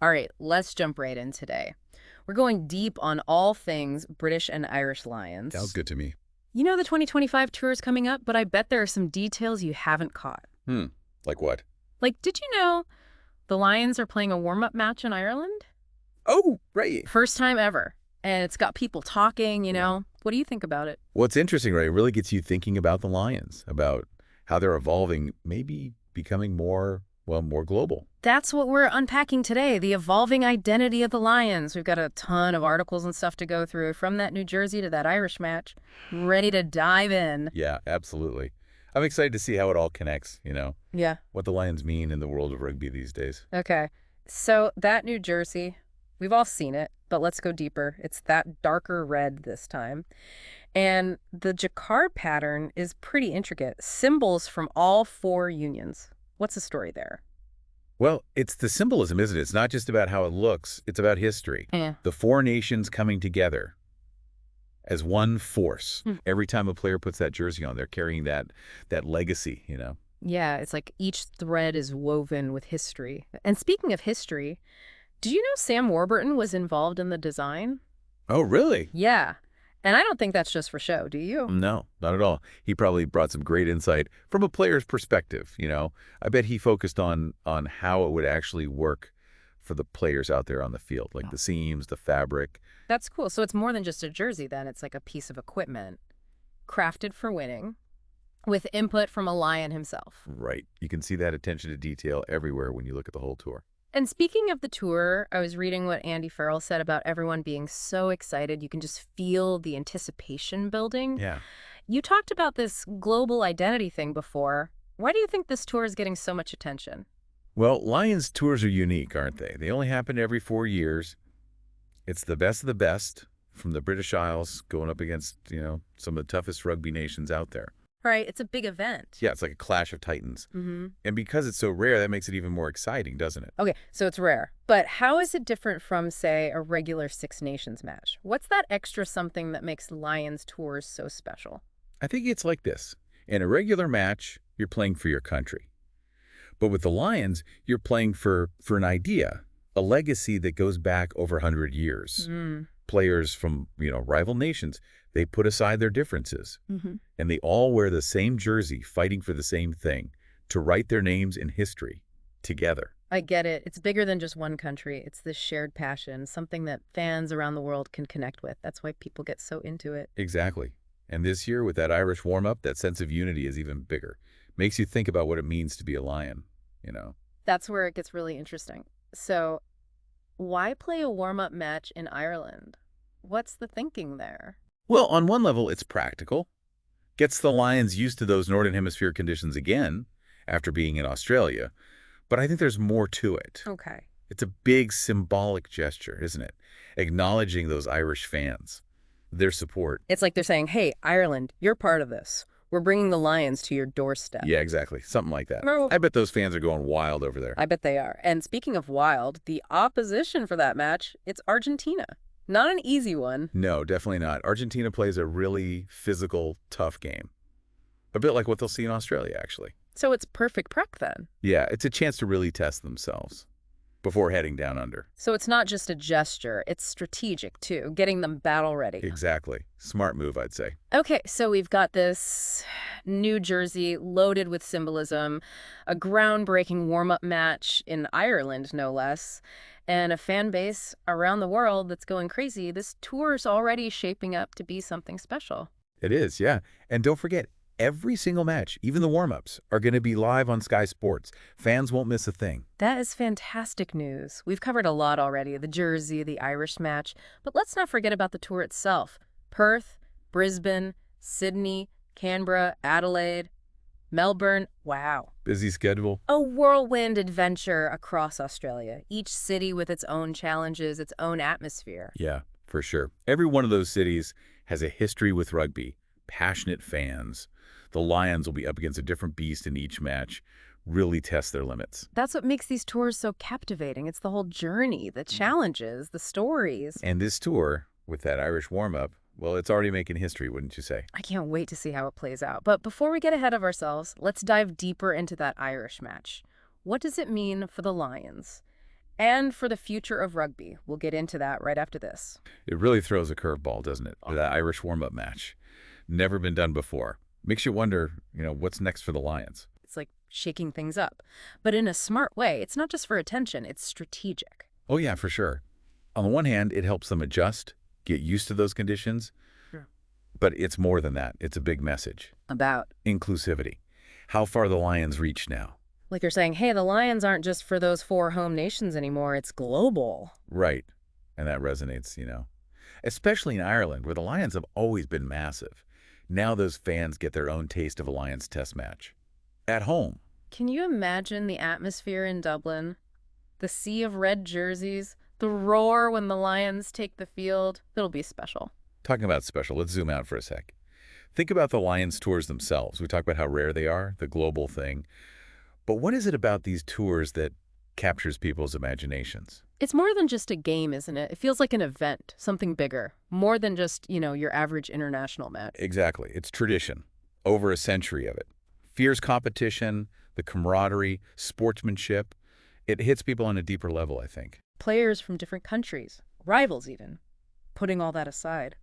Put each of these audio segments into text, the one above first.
All right, let's jump right in today. We're going deep on all things British and Irish Sounds lions. good to me. You know the 2025 tour is coming up, but I bet there are some details you haven't caught. Hmm. Like what? Like, did you know the Lions are playing a warm-up match in Ireland? Oh, right. First time ever. And it's got people talking, you Yeah. know. What do you think about it? What's interesting, right? It really gets you thinking about the Lions, about how they're evolving, maybe becoming more, well, more global. That's what we're unpacking today, the evolving identity of the Lions. We've got a ton of articles and stuff to go through, from that New Jersey to that Irish match. Ready to dive in. Yeah, absolutely. I'm excited to see how it all connects, Yeah. what the Lions mean in the world of rugby these days. Okay. So that New Jersey, we've all seen it, but let's go deeper. It's that darker red this time. And the jacquard pattern is pretty intricate. Symbols from all four unions. What's the story there? Well, it's the symbolism, isn't it? It's not just about how it looks, it's about history. Yeah. The four nations coming together as one force. Hmm. Every time a player puts that jersey on, they're carrying that legacy. Yeah, it's like each thread is woven with history. And speaking of history, do you know Sam Warburton was involved in the design? Oh, really? Yeah. And I don't think that's just for show, do you? No, not at all. He probably brought some great insight from a player's perspective. I bet he focused on how it would actually work for the players out there on the field, like the seams, the fabric. That's cool. So it's more than just a jersey then. It's like a piece of equipment crafted for winning with input from a lion himself. Right. You can see that attention to detail everywhere when you look at the whole tour. And speaking of the tour, I was reading what Andy Farrell said about everyone being so excited. You can just feel the anticipation building. Yeah. You talked about this global identity thing before. Why do you think this tour is getting so much attention? Well, Lions tours are unique, aren't they? They only happen every 4 years. It's the best of the best from the British Isles going up against, some of the toughest rugby nations out there. Right, it's a big event. Yeah, it's like a clash of titans. Mm-hmm. And because it's so rare, that makes it even more exciting, doesn't it? Okay, so it's rare. But how is it different from, say, a regular Six Nations match? What's that extra something that makes Lions tours so special? I think it's like this. In a regular match, you're playing for your country. But with the Lions, you're playing for an idea, a legacy that goes back over 100 years. Mm. Players from, rival nations, they put aside their differences. Mm-hmm. And they all wear the same jersey, fighting for the same thing, to write their names in history together. I get it. It's bigger than just one country. It's this shared passion, something that fans around the world can connect with. That's why people get so into it. Exactly. And this year, with that Irish warm-up, that sense of unity is even bigger. Makes you think about what it means to be a Lion. That's where it gets really interesting. So, why play a warm-up match in Ireland? What's the thinking there? Well, on one level, it's practical. Gets the Lions used to those Northern Hemisphere conditions again after being in Australia. But I think there's more to it. Okay. It's a big symbolic gesture, isn't it? Acknowledging those Irish fans, their support. It's like they're saying, hey, Ireland, you're part of this. We're bringing the Lions to your doorstep. Yeah, exactly. Something like that. No. I bet those fans are going wild over there. I bet they are. And speaking of wild, the opposition for that match, it's Argentina. Not an easy one. No, definitely not. Argentina plays a really physical, tough game. A bit like what they'll see in Australia, actually. So it's perfect prep then. Yeah, it's a chance to really test themselves before heading down under. So it's not just a gesture, it's strategic too, getting them battle ready. Exactly. Smart move, I'd say. Okay, so we've got this New Jersey loaded with symbolism, a groundbreaking warm-up match in Ireland, no less, and a fan base around the world that's going crazy. This tour's already shaping up to be something special. It is, yeah. And don't forget, every single match, even the warm-ups, are going to be live on Sky Sports. Fans won't miss a thing. That is fantastic news. We've covered a lot already, the Jersey, the Irish match, but let's not forget about the tour itself. Perth, Brisbane, Sydney, Canberra, Adelaide, Melbourne. Wow. Busy schedule. A whirlwind adventure across Australia, each city with its own challenges, its own atmosphere. Yeah, for sure. Every one of those cities has a history with rugby, passionate fans. The Lions will be up against a different beast in each match, really test their limits. That's what makes these tours so captivating. It's the whole journey, the challenges, the stories. And this tour, with that Irish warm-up, well, it's already making history, wouldn't you say? I can't wait to see how it plays out. But before we get ahead of ourselves, let's dive deeper into that Irish match. What does it mean for the Lions? And for the future of rugby. We'll get into that right after this. It really throws a curveball, doesn't it? That Irish warm-up match. Never been done before. Makes you wonder, what's next for the Lions? It's like shaking things up. But in a smart way. It's not just for attention, it's strategic. Oh, yeah, for sure. On the one hand, it helps them adjust, get used to those conditions. Sure. But it's more than that. It's a big message. About? Inclusivity. How far the Lions reach now. Like you're saying, hey, the Lions aren't just for those 4 home nations anymore. It's global. Right. And that resonates, Especially in Ireland, where the Lions have always been massive. Now those fans get their own taste of a Lions test match. At home. Can you imagine the atmosphere in Dublin? The sea of red jerseys, the roar when the Lions take the field. It'll be special. Talking about special, let's zoom out for a sec. Think about the Lions tours themselves. We talk about how rare they are, the global thing. But what is it about these tours that captures people's imaginations? It's more than just a game, isn't it? It feels like an event, something bigger. More than just, your average international match. Exactly. It's tradition. Over a century of it. Fierce competition, the camaraderie, sportsmanship. It hits people on a deeper level, I think. Players from different countries, rivals even. Putting all that aside,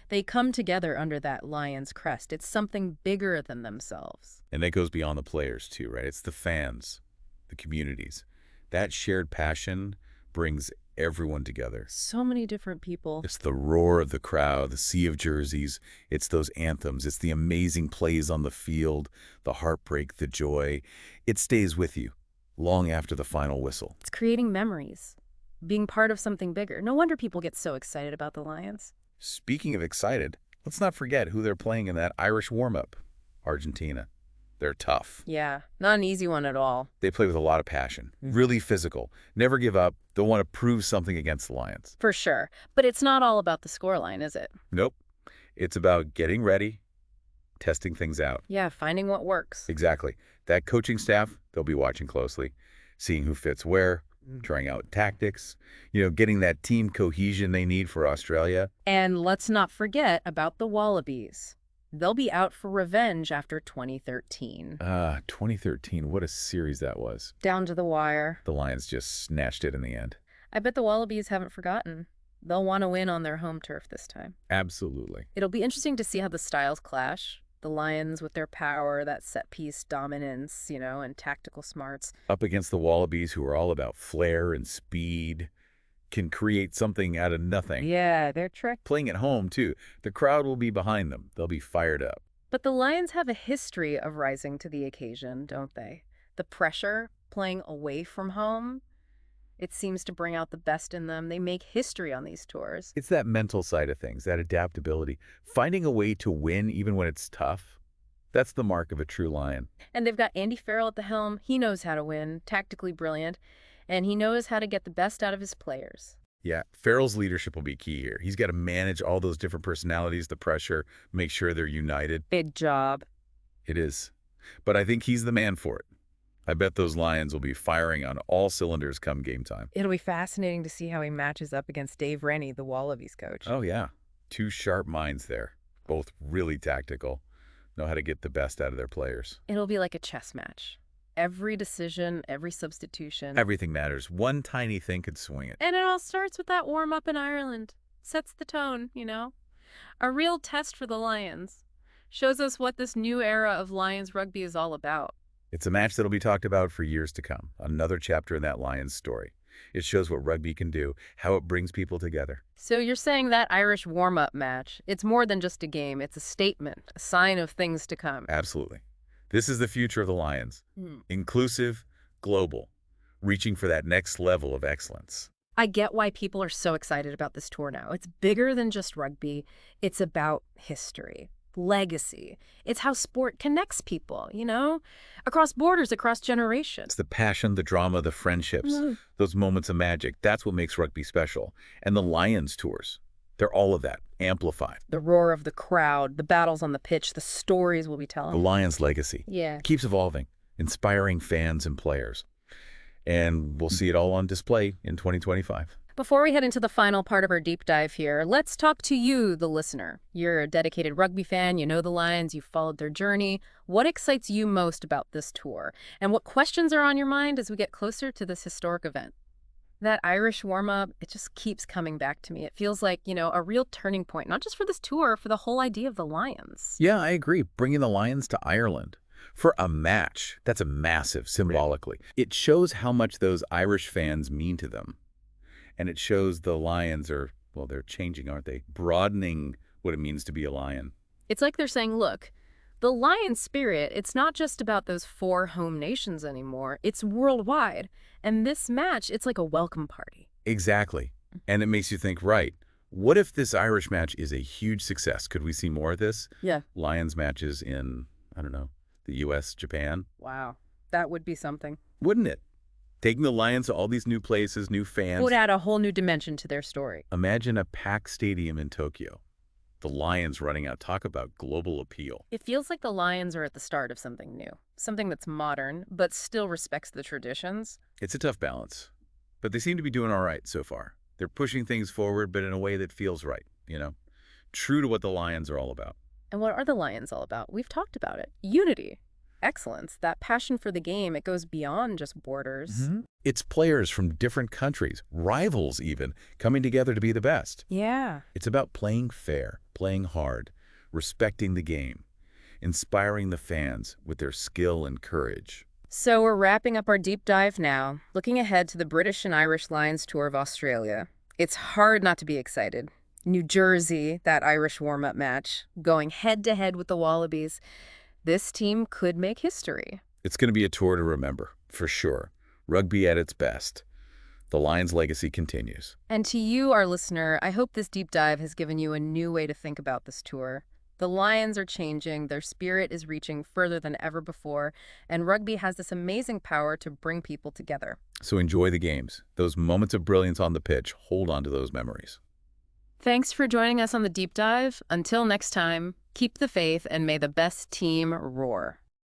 they come together under that Lions crest. It's something bigger than themselves. And that goes beyond the players, too, right? It's the fans, the communities. That shared passion brings everyone together. So many different people. It's the roar of the crowd, the sea of jerseys. It's those anthems. It's the amazing plays on the field, the heartbreak, the joy. It stays with you long after the final whistle. It's creating memories, being part of something bigger. No wonder people get so excited about the Lions. Speaking of excited, let's not forget who they're playing in that Irish warm-up. Argentina. They're tough. Yeah, not an easy one at all. They play with a lot of passion, really physical, never give up. They'll want to prove something against the Lions. For sure. But it's not all about the scoreline, is it? Nope. It's about getting ready, testing things out. Yeah, finding what works. Exactly. That coaching staff, they'll be watching closely, seeing who fits where, trying out tactics, getting that team cohesion they need for Australia. And let's not forget about the Wallabies. They'll be out for revenge after 2013. 2013, what a series that was. Down to the wire. The Lions just snatched it in the end. I bet the Wallabies haven't forgotten. They'll want to win on their home turf this time. Absolutely. It'll be interesting to see how the styles clash. The Lions with their power, that set-piece dominance, and tactical smarts. Up against the Wallabies, who are all about flair and speed, can create something out of nothing. Yeah, they're trick. Playing at home, too. The crowd will be behind them. They'll be fired up. But the Lions have a history of rising to the occasion, don't they? The pressure, playing away from home, it seems to bring out the best in them. They make history on these tours. It's that mental side of things, that adaptability. Finding a way to win even when it's tough. That's the mark of a true Lion. And they've got Andy Farrell at the helm. He knows how to win, tactically brilliant, and he knows how to get the best out of his players. Yeah, Farrell's leadership will be key here. He's got to manage all those different personalities, the pressure, make sure they're united. Big job. It is. But I think he's the man for it. I bet those Lions will be firing on all cylinders come game time. It'll be fascinating to see how he matches up against Dave Rennie, the Wallabies coach. Oh, yeah. 2 sharp minds there, both really tactical, know how to get the best out of their players. It'll be like a chess match. Every decision, every substitution. Everything matters. One tiny thing could swing it. And it all starts with that warm-up in Ireland. Sets the tone, A real test for the Lions. Shows us what this new era of Lions rugby is all about. It's a match that'll be talked about for years to come. Another chapter in that Lions story. It shows what rugby can do, how it brings people together. So you're saying that Irish warm-up match, it's more than just a game. It's a statement, a sign of things to come. Absolutely. This is the future of the Lions. Inclusive, global, reaching for that next level of excellence. I get why people are so excited about this tour now. It's bigger than just rugby. It's about history, legacy. It's how sport connects people, across borders, across generations. It's the passion, the drama, the friendships, those moments of magic. That's what makes rugby special. And the Lions tours, they're all of that, amplified. The roar of the crowd, the battles on the pitch, the stories we'll be telling. The Lions legacy. Yeah. Keeps evolving, inspiring fans and players. And we'll see it all on display in 2025. Before we head into the final part of our deep dive here, let's talk to you, the listener. You're a dedicated rugby fan, you know the Lions, you've followed their journey. What excites you most about this tour? And what questions are on your mind as we get closer to this historic event? That Irish warm-up, it just keeps coming back to me. It feels like, a real turning point, not just for this tour, for the whole idea of the Lions. Yeah, I agree. Bringing the Lions to Ireland for a match, that's a massive symbolically. It shows how much those Irish fans mean to them. And it shows the Lions are, well, they're changing, aren't they? Broadening what it means to be a Lion. It's like they're saying, look, the Lion spirit, it's not just about those 4 home nations anymore. It's worldwide. And this match, it's like a welcome party. Exactly. And it makes you think, right, what if this Irish match is a huge success? Could we see more of this? Yeah. Lions matches in, I don't know, the U.S., Japan? Wow. That would be something. Wouldn't it? Taking the Lions to all these new places, new fans. Would add a whole new dimension to their story. Imagine a packed stadium in Tokyo. The Lions running out. Talk about global appeal. It feels like the Lions are at the start of something new. Something that's modern, but still respects the traditions. It's a tough balance, but they seem to be doing all right so far. They're pushing things forward, but in a way that feels right, true to what the Lions are all about. And what are the Lions all about? We've talked about it. Unity. Excellence. That passion for the game, it goes beyond just borders. It's players from different countries, rivals even, coming together to be the best. Yeah. It's about playing fair, playing hard, respecting the game, inspiring the fans with their skill and courage. So we're wrapping up our deep dive now, looking ahead to the British and Irish Lions tour of Australia. It's hard not to be excited. New Jersey, that Irish warm-up match, going head-to-head with the Wallabies. This team could make history. It's going to be a tour to remember, for sure. Rugby at its best. The Lions' legacy continues. And to you, our listener, I hope this deep dive has given you a new way to think about this tour. The Lions are changing, their spirit is reaching further than ever before, and rugby has this amazing power to bring people together. So enjoy the games. Those moments of brilliance on the pitch, hold on to those memories. Thanks for joining us on the deep dive. Until next time, keep the faith and may the best team roar.